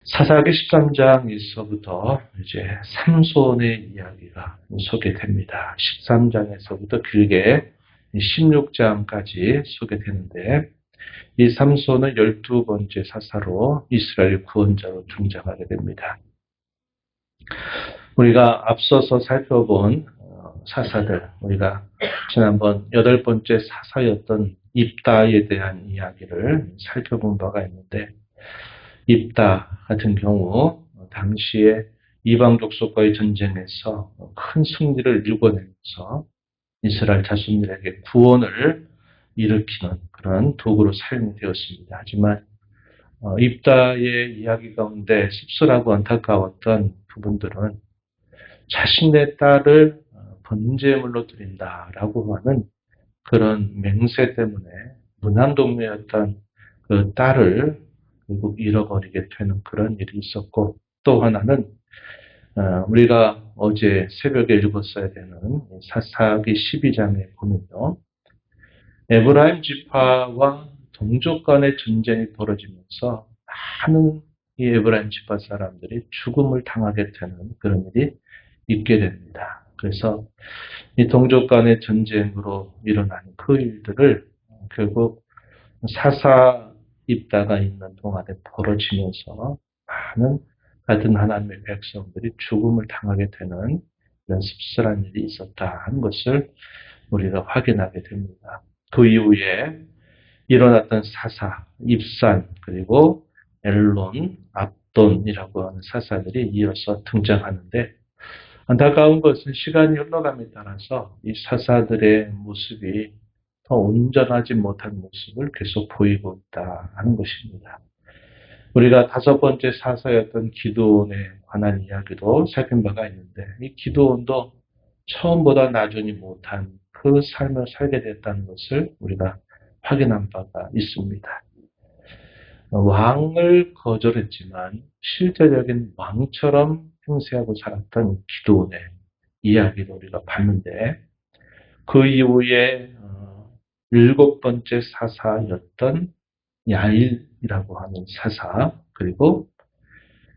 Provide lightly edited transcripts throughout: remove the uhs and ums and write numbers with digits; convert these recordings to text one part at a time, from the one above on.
사사기 13장에서부터 이제 삼손의 이야기가 소개됩니다. 13장에서부터 길게 16장까지 소개되는데 이 삼손은 12번째 사사로 이스라엘 구원자로 등장하게 됩니다. 우리가 앞서서 살펴본 사사들, 우리가 지난번 8번째 사사였던 입다에 대한 이야기를 살펴본 바가 있는데 입다 같은 경우 당시에 이방 족속과의 전쟁에서 큰 승리를 일궈내면서 이스라엘 자손들에게 구원을 일으키는 그런 도구로 사용이 되었습니다. 하지만 입다의 이야기 가운데 씁쓸하고 안타까웠던 부분들은 자신의 딸을 번제물로 드린다라고 하는 그런 맹세 때문에 무난동녀였던 그 딸을 결국 잃어버리게 되는 그런 일이 있었고, 또 하나는 우리가 어제 새벽에 읽었어야 되는 사사기 12장에 보면요, 에브라임 지파와 동족 간의 전쟁이 벌어지면서 많은 이 에브라임 지파 사람들이 죽음을 당하게 되는 그런 일이 있게 됩니다. 그래서 이 동족 간의 전쟁으로 일어난 그 일들을 결국 사사 입다가 있는 동안에 벌어지면서 많은 같은 하나님의 백성들이 죽음을 당하게 되는 이런 씁쓸한 일이 있었다 하는 것을 우리가 확인하게 됩니다. 그 이후에 일어났던 사사, 입산, 그리고 엘론, 압돈이라고 하는 사사들이 이어서 등장하는데 안타까운 것은 시간이 흘러감에 따라서 이 사사들의 모습이 더 온전하지 못한 모습을 계속 보이고 있다 하는 것입니다. 우리가 5번째 사사였던 기드온에 관한 이야기도 살핀 바가 있는데 이 기드온도 처음보다 나중이 못한 그 삶을 살게 됐다는 것을 우리가 확인한 바가 있습니다. 왕을 거절했지만 실제적인 왕처럼 행세하고 살았던 기드온의 이야기를 우리가 봤는데 그 이후에 7번째 사사였던 야일이라고 하는 사사, 그리고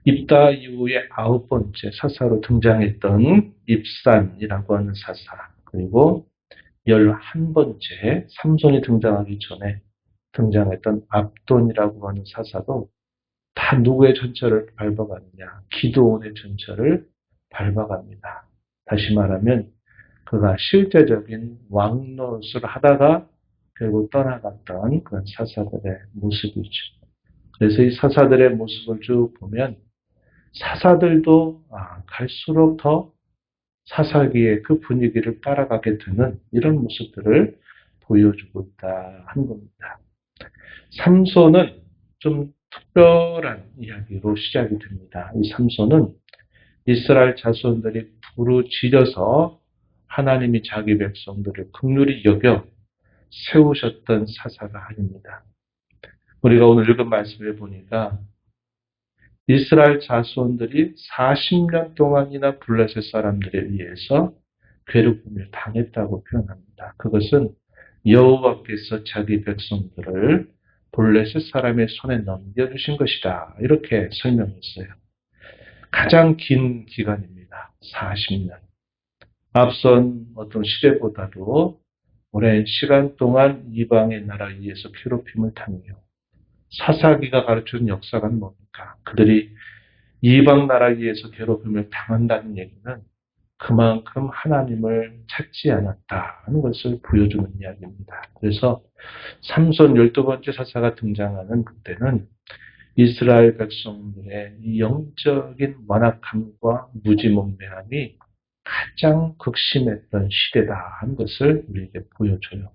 입다 이후에 9번째 사사로 등장했던 입산이라고 하는 사사, 그리고 11번째 삼손이 등장하기 전에 등장했던 압돈이라고 하는 사사도 다 누구의 전철을 밟아가느냐? 기드온의 전철을 밟아갑니다. 다시 말하면 그가 실제적인 왕 노릇을 하다가 결국 떠나갔던 그런 사사들의 모습이죠. 그래서 이 사사들의 모습을 쭉 보면 사사들도 갈수록 더 사사기의 그 분위기를 따라가게 되는 이런 모습들을 보여주고 있다 하는 겁니다. 삼손은 좀 특별한 이야기로 시작이 됩니다. 이 삼손은 이스라엘 자손들이 부르짖어서 하나님이 자기 백성들을 긍휼히 여겨 세우셨던 사사가 아닙니다. 우리가 오늘 읽은 말씀을 보니까 이스라엘 자손들이 40년 동안이나 블레셋 사람들에 의해서 괴롭힘을 당했다고 표현합니다. 그것은 여호와께서 자기 백성들을 블레셋 사람의 손에 넘겨주신 것이다. 이렇게 설명했어요. 가장 긴 기간입니다. 40년. 앞선 어떤 시대보다도 오랜 시간 동안 이방의 나라에 의해서 괴롭힘을 당해요. 사사기가 가르치는 역사가 뭡니까? 그들이 이방 나라에 의해서 괴롭힘을 당한다는 얘기는 그만큼 하나님을 찾지 않았다 하는 것을 보여주는 이야기입니다. 그래서 삼손 12번째 사사가 등장하는 그때는 이스라엘 백성들의 이 영적인 완악함과 무지몽매함이 가장 극심했던 시대다 하는 것을 우리에게 보여줘요.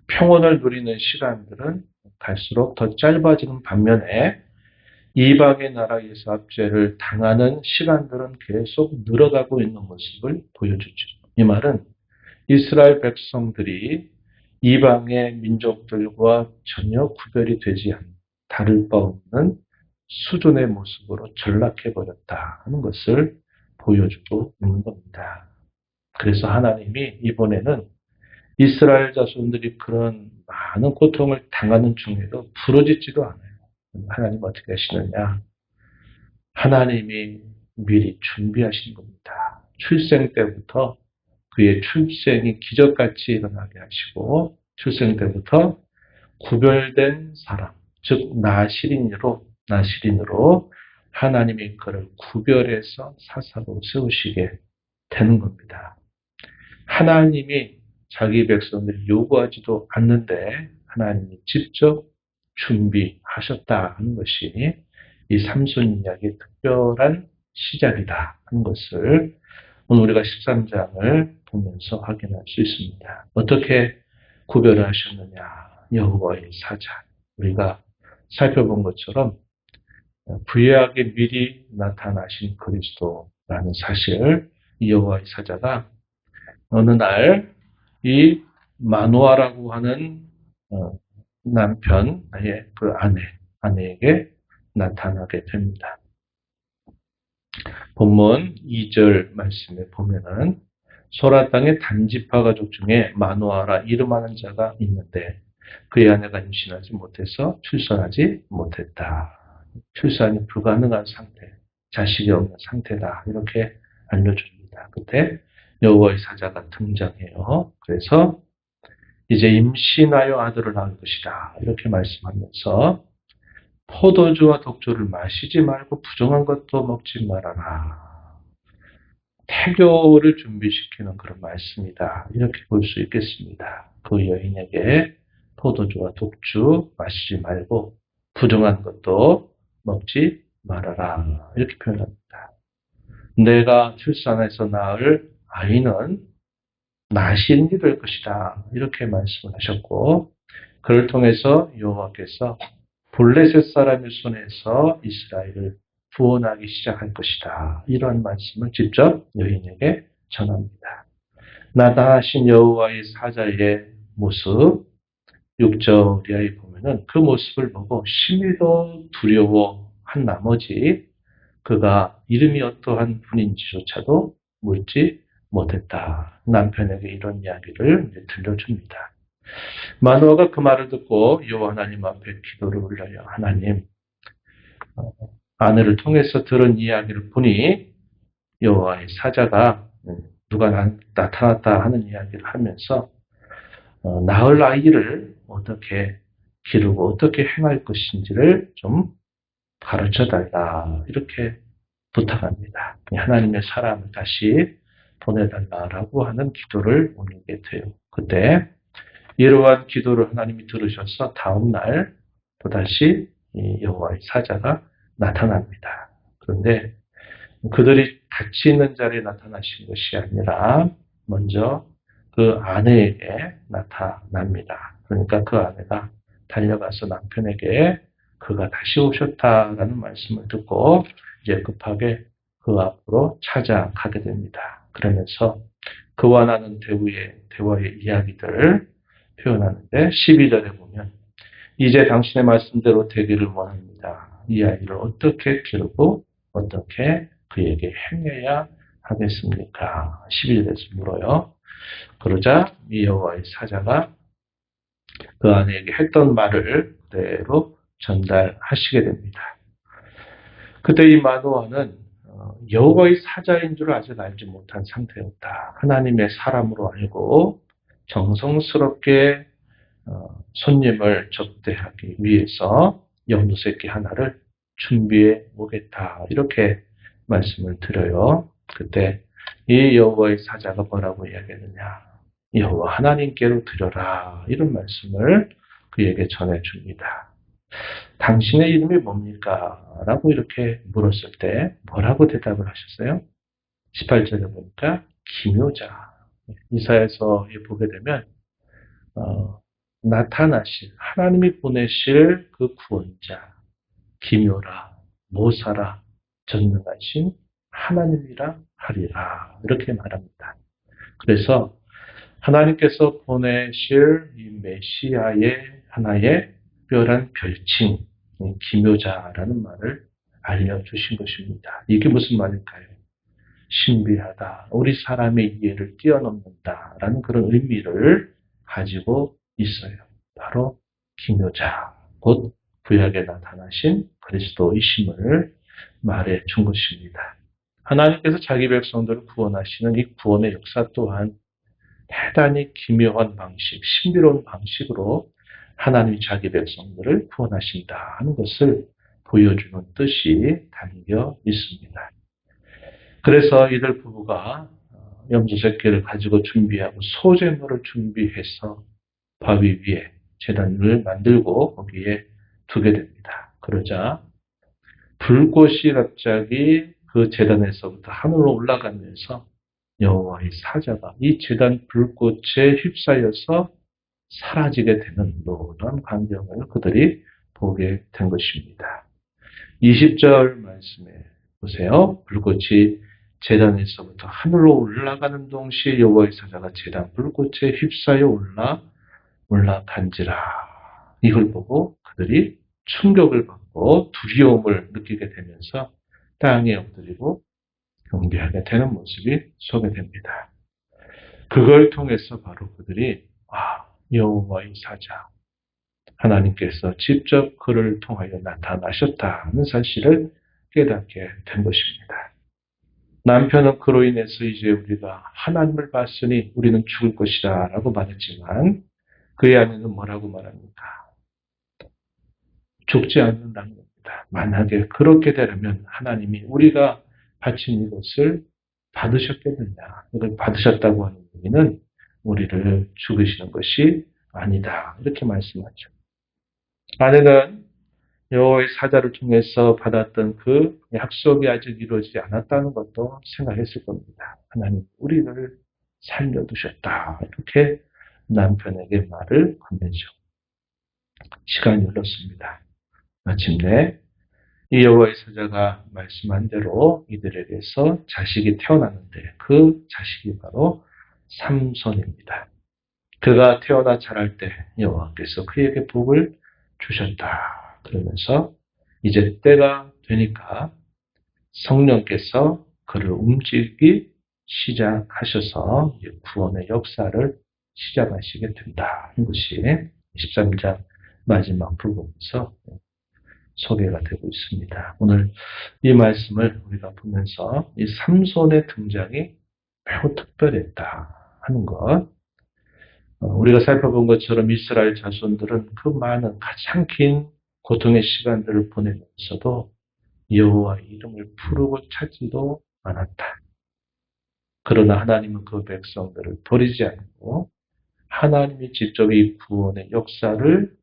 평온을 누리는 시간들은 갈수록 더 짧아지는 반면에 이방의 나라에서 압제를 당하는 시간들은 계속 늘어가고 있는 모습을 보여주죠. 이 말은 이스라엘 백성들이 이방의 민족들과 전혀 구별이 되지 않는 다를 바 없는 수준의 모습으로 전락해버렸다 하는 것을 보여주고 있는 겁니다. 그래서 하나님이 이번에는 이스라엘 자손들이 그런 많은 고통을 당하는 중에도 부러지지도 않아요. 하나님 어떻게 하시느냐? 하나님이 미리 준비하신 겁니다. 출생 때부터 그의 출생이 기적같이 일어나게 하시고 출생 때부터 구별된 사람, 즉 나시린으로 하나님이 그를 구별해서 사사로 세우시게 되는 겁니다. 하나님이 자기 백성을 요구하지도 않는데 하나님이 직접 준비하셨다 하는 것이 이 삼손 이야기의 특별한 시작이다 하는 것을 오늘 우리가 13장을 보면서 확인할 수 있습니다. 어떻게 구별을 하셨느냐? 여호와의 사자. 우리가 살펴본 것처럼 부유하게 미리 나타나신 그리스도라는 사실, 이 여호와의 사자가 어느 날 이 마노아라고 하는 남편, 그 아내에게 나타나게 됩니다. 본문 2절 말씀에 보면은 소라 땅의 단지파 가족 중에 마노아라 이름하는 자가 있는데 그의 아내가 임신하지 못해서 출산하지 못했다. 출산이 불가능한 상태, 자식이 없는 상태다. 이렇게 알려줍니다. 그때 여호와의 사자가 등장해요. 그래서 이제 임신하여 아들을 낳을 것이다. 이렇게 말씀하면서 포도주와 독주를 마시지 말고 부정한 것도 먹지 말아라. 태교를 준비시키는 그런 말씀이다. 이렇게 볼 수 있겠습니다. 그 여인에게 포도주와 독주 마시지 말고 부정한 것도 먹지 말아라. 이렇게 표현합니다. 내가 출산해서 낳을 아이는 나시린이 될 것이다. 이렇게 말씀을 하셨고 그를 통해서 여호와께서 블레셋 사람의 손에서 이스라엘을 구원하기 시작할 것이다. 이런 말씀을 직접 여인에게 전합니다. 나타나신 여호와의 사자의 모습 6절 이하에 보면은 그 모습을 보고 심히도 두려워한 나머지 그가 이름이 어떠한 분인지조차도 묻지 못했다. 남편에게 이런 이야기를 들려줍니다. 마노아가 그 말을 듣고 여호와 하나님 앞에 기도를 올려요. 하나님, 아내를 통해서 들은 이야기를 보니 여호와의 사자가 누가 나타났다 하는 이야기를 하면서 낳을 아이를 어떻게 기르고 어떻게 행할 것인지를 좀 가르쳐달라 이렇게 부탁합니다. 하나님의 사람을 다시 보내달라라고 하는 기도를 올리게 돼요. 그때 이러한 기도를 하나님이 들으셔서 다음 날 또다시 여호와의 사자가 나타납니다. 그런데 그들이 같이 있는 자리에 나타나신 것이 아니라 먼저 그 아내에게 나타납니다. 그러니까 그 아내가 달려가서 남편에게 그가 다시 오셨다라는 말씀을 듣고 이제 급하게 그 앞으로 찾아가게 됩니다. 그러면서 그와 나눈 대화의 이야기들을 표현하는데 12절에 보면 이제 당신의 말씀대로 되기를 원합니다. 이 아이를 어떻게 기르고 어떻게 그에게 행해야 하겠습니까? 12절에서 물어요. 그러자 이 여호와의 사자가 그 아내에게 했던 말을 그대로 전달하시게 됩니다. 그때 이 마노아는 여호와의 사자인 줄 아직 알지 못한 상태였다. 하나님의 사람으로 알고 정성스럽게 손님을 접대하기 위해서 연두새끼 하나를 준비해 오겠다. 이렇게 말씀을 드려요. 그때 이 여호와의 사자가 뭐라고 이야기했느냐. 여호와 하나님께로 드려라. 이런 말씀을 그에게 전해줍니다. 당신의 이름이 뭡니까? 라고 이렇게 물었을 때 뭐라고 대답을 하셨어요? 18절에 보니까 기묘자. 이사야서 보게 되면 나타나실 하나님이 보내실 그 구원자 기묘라 모사라 전능하신 하나님이라 하리라 이렇게 말합니다. 그래서 하나님께서 보내실 이 메시아의 하나의 특별한 별칭 기묘자라는 말을 알려주신 것입니다. 이게 무슨 말일까요? 신비하다, 우리 사람의 이해를 뛰어넘는다라는 그런 의미를 가지고 있어요. 바로 기묘자, 곧 구약에 나타나신 그리스도이심을 말해 준 것입니다. 하나님께서 자기 백성들을 구원하시는 이 구원의 역사 또한 대단히 기묘한 방식, 신비로운 방식으로 하나님이 자기 백성들을 구원하신다 하는 것을 보여주는 뜻이 담겨 있습니다. 그래서 이들 부부가 염소새끼를 가지고 준비하고 소제물을 준비해서 바위 위에 제단을 만들고 거기에 두게 됩니다. 그러자 불꽃이 갑자기 그 제단에서부터 하늘로 올라가면서 여호와의 사자가 이 제단 불꽃에 휩싸여서 사라지게 되는 놀라운 광경을 그들이 보게 된 것입니다. 20절 말씀에 보세요. 불꽃이 제단에서부터 하늘로 올라가는 동시에 여호와의 사자가 제단 불꽃에 휩싸여 올라간지라. 이걸 보고 그들이 충격을 받고 두려움을 느끼게 되면서 땅에 엎드리고 경배하게 되는 모습이 소개됩니다. 그걸 통해서 바로 그들이 여호와의 사자, 하나님께서 직접 그를 통하여 나타나셨다는 사실을 깨닫게 된 것입니다. 남편은 그로 인해서 이제 우리가 하나님을 봤으니 우리는 죽을 것이다 라고 말했지만 그의 아내는 뭐라고 말합니까? 죽지 않는다는 겁니다. 만약에 그렇게 되려면 하나님이 우리가 바친 이것을 받으셨겠느냐. 이걸 받으셨다고 하는 의미는 우리를 죽이시는 것이 아니다. 이렇게 말씀하죠. 아내는 여호와의 사자를 통해서 받았던 그 약속이 아직 이루어지지 않았다는 것도 생각했을 겁니다. 하나님 우리를 살려두셨다. 이렇게 남편에게 말을 건네죠. 시간이 흘렀습니다. 마침내 이 여호와의 사자가 말씀한 대로 이들에게서 자식이 태어났는데 그 자식이 바로 삼손입니다. 그가 태어나 자랄 때 여호와께서 그에게 복을 주셨다. 그러면서 이제 때가 되니까 성령께서 그를 움직이기 시작하셔서 구원의 역사를 시작하시게 된다. 이것이 13장 마지막 부분에서 소개가 되고 있습니다. 오늘 이 말씀을 우리가 보면서 이 삼손의 등장이 매우 특별했다 하는 것, 우리가 살펴본 것처럼 이스라엘 자손들은 그 많은 가장 긴 고통의 시간들을 보내면서도 여호와의 이름을 부르고 찾지도 않았다. 그러나 하나님은 그 백성들을 버리지 않고 하나님이 직접 이 구원의 역사를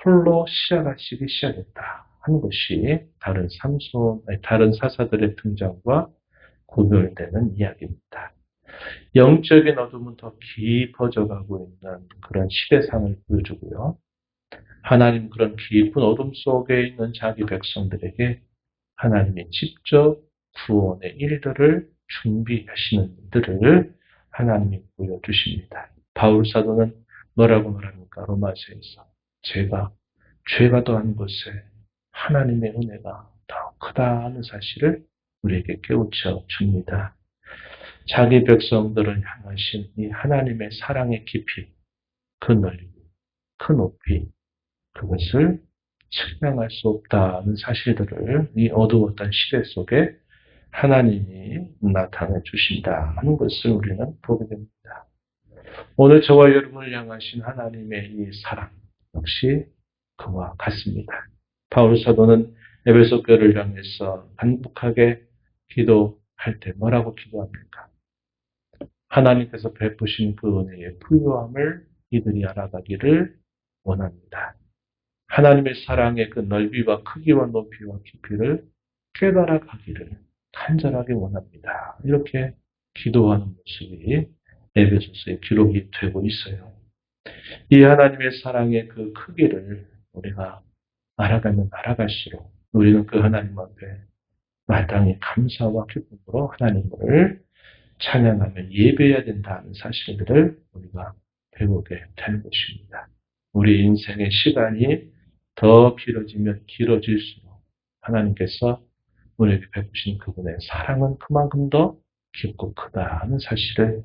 홀로 시작하시기 시작했다 하는 것이 다른 사사들의 등장과 구별되는 이야기입니다. 영적인 어둠은 더 깊어져 가고 있는 그런 시대상을 보여주고요. 하나님 그런 깊은 어둠 속에 있는 자기 백성들에게 하나님이 직접 구원의 일들을 준비하시는 일들을 하나님이 보여주십니다. 바울 사도는 뭐라고 말합니까? 로마서에서 죄가 더한 것에 하나님의 은혜가 더 크다는 사실을 우리에게 깨우쳐 줍니다. 자기 백성들을 향하신 이 하나님의 사랑의 깊이, 그 넓이, 그 높이, 그것을 측량할 수 없다는 사실들을 이 어두웠던 시대 속에 하나님이 나타내 주신다 하는 것을 우리는 보게 됩니다. 오늘 저와 여러분을 향하신 하나님의 이 사랑 역시 그와 같습니다. 바울 사도는 에베소 교회를 향해서 반복하게 기도할 때 뭐라고 기도합니까? 하나님께서 베푸신 그 은혜의 부유함을 이들이 알아가기를 원합니다. 하나님의 사랑의 그 넓이와 크기와 높이와 깊이를 깨달아가기를 간절하게 원합니다. 이렇게 기도하는 모습이 에베소서에 기록이 되고 있어요. 이 하나님의 사랑의 그 크기를 우리가 알아가면 알아갈수록 우리는 그 하나님 앞에 마땅히 감사와 기쁨으로 하나님을 찬양하며 예배해야 된다는 사실들을 우리가 배우게 되는 것입니다. 우리 인생의 시간이 더 길어지면 길어질수록 하나님께서 우리에게 베푸신 그분의 사랑은 그만큼 더 깊고 크다는 사실을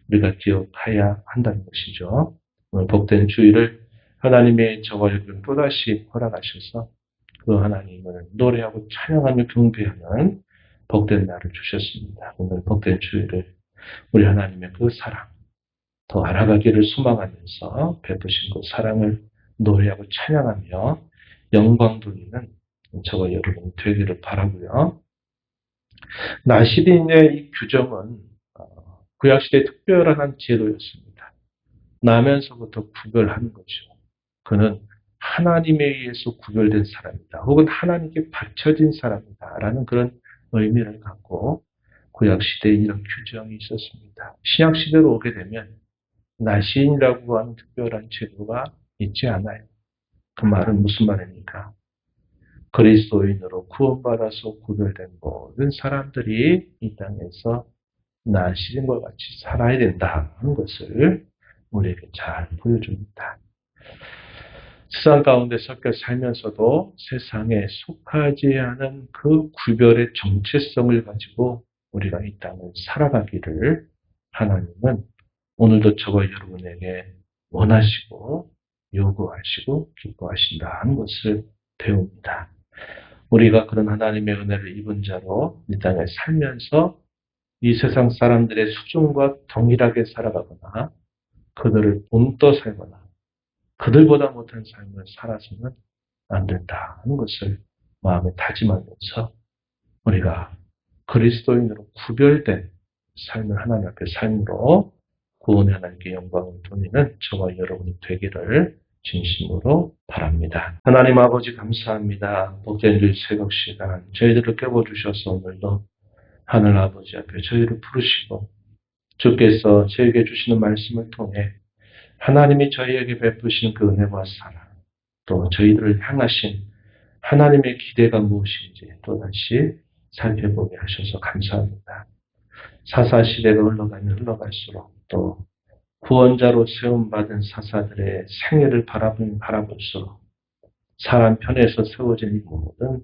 우리가 기억해야 한다는 것이죠. 오늘 복된 주일을 하나님의 저와 여러분 또다시 허락하셔서 그 하나님을 노래하고 찬양하며 경배하는 복된 날을 주셨습니다. 오늘 복된 주일을 우리 하나님의 그 사랑 더 알아가기를 소망하면서 베푸신 그 사랑을 노래하고 찬양하며 영광 돌리는 저와 여러분 되기를 바라고요. 나시린의 이 규정은 구약시대의 특별한 제도였습니다. 나면서부터 구별하는 거죠. 그는 하나님에 의해서 구별된 사람이다. 혹은 하나님께 바쳐진 사람이다. 라는 그런 의미를 갖고 구약시대에 이런 규정이 있었습니다. 신약시대로 오게 되면 나시인이라고 하는 특별한 제도가 있지 않아요. 그 말은 무슨 말입니까? 그리스도인으로 구원받아서 구별된 모든 사람들이 이 땅에서 나시린과 같이 살아야 된다는 것을 우리에게 잘 보여줍니다. 세상 가운데 섞여 살면서도 세상에 속하지 않은 그 구별의 정체성을 가지고 우리가 이 땅을 살아가기를 하나님은 오늘도 저와 여러분에게 원하시고 요구하시고 기뻐하신다는 것을 배웁니다. 우리가 그런 하나님의 은혜를 입은 자로 이 땅에 살면서 이 세상 사람들의 수준과 동일하게 살아가거나 그들을 본떠 살거나 그들보다 못한 삶을 살아서는 안 된다는 것을 마음에 다짐하면서 우리가 그리스도인으로 구별된 삶을 하나님 앞에 삶으로 구원의 하나님께 영광을 돌리는 저와 여러분이 되기를 진심으로 바랍니다. 하나님 아버지 감사합니다. 복된 주일 새벽 시간 저희들을 깨워주셔서 오늘도 하늘 아버지 앞에 저희를 부르시고 주께서 저에게 주시는 말씀을 통해 하나님이 저희에게 베푸시는 그 은혜와 사랑 또 저희들을 향하신 하나님의 기대가 무엇인지 또다시 살펴보게 하셔서 감사합니다. 사사시대가 흘러가면 흘러갈수록 또 구원자로 세움받은 사사들의 생애를 바라볼수록 사람 편에서 세워진 이 모든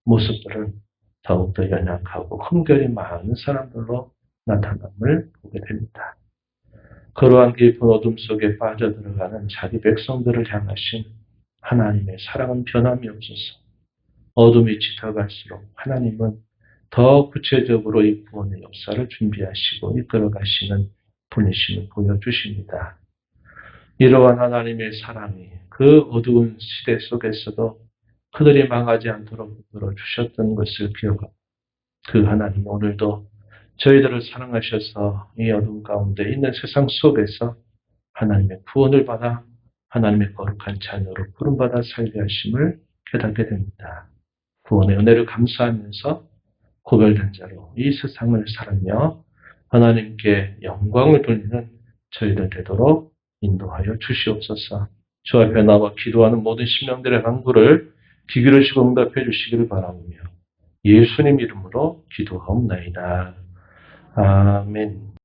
모습들은 더욱더 연약하고 흠결이 많은 사람들로 나타남을 보게 됩니다. 그러한 깊은 어둠 속에 빠져들어가는 자기 백성들을 향하신 하나님의 사랑은 변함이 없어서 어둠이 짙어갈수록 하나님은 더 구체적으로 이 구원의 역사를 준비하시고 이끌어가시는 분이심을 보여주십니다. 이러한 하나님의 사랑이 그 어두운 시대 속에서도 그들이 망하지 않도록 이끌어주셨던 것을 기억하고 그 하나님 오늘도 저희들을 사랑하셔서 이 어둠 가운데 있는 세상 속에서 하나님의 구원을 받아 하나님의 거룩한 자녀로 부름받아 살게 하심을 깨닫게 됩니다. 구원의 은혜를 감사하면서 구별된 자로 이 세상을 살아며 하나님께 영광을 돌리는 저희들 되도록 인도하여 주시옵소서. 주 앞에 나와 기도하는 모든 심령들의 간구를 귀 기울이시고 응답해 주시기를 바라며 예수님 이름으로 기도하옵나이다. 아멘.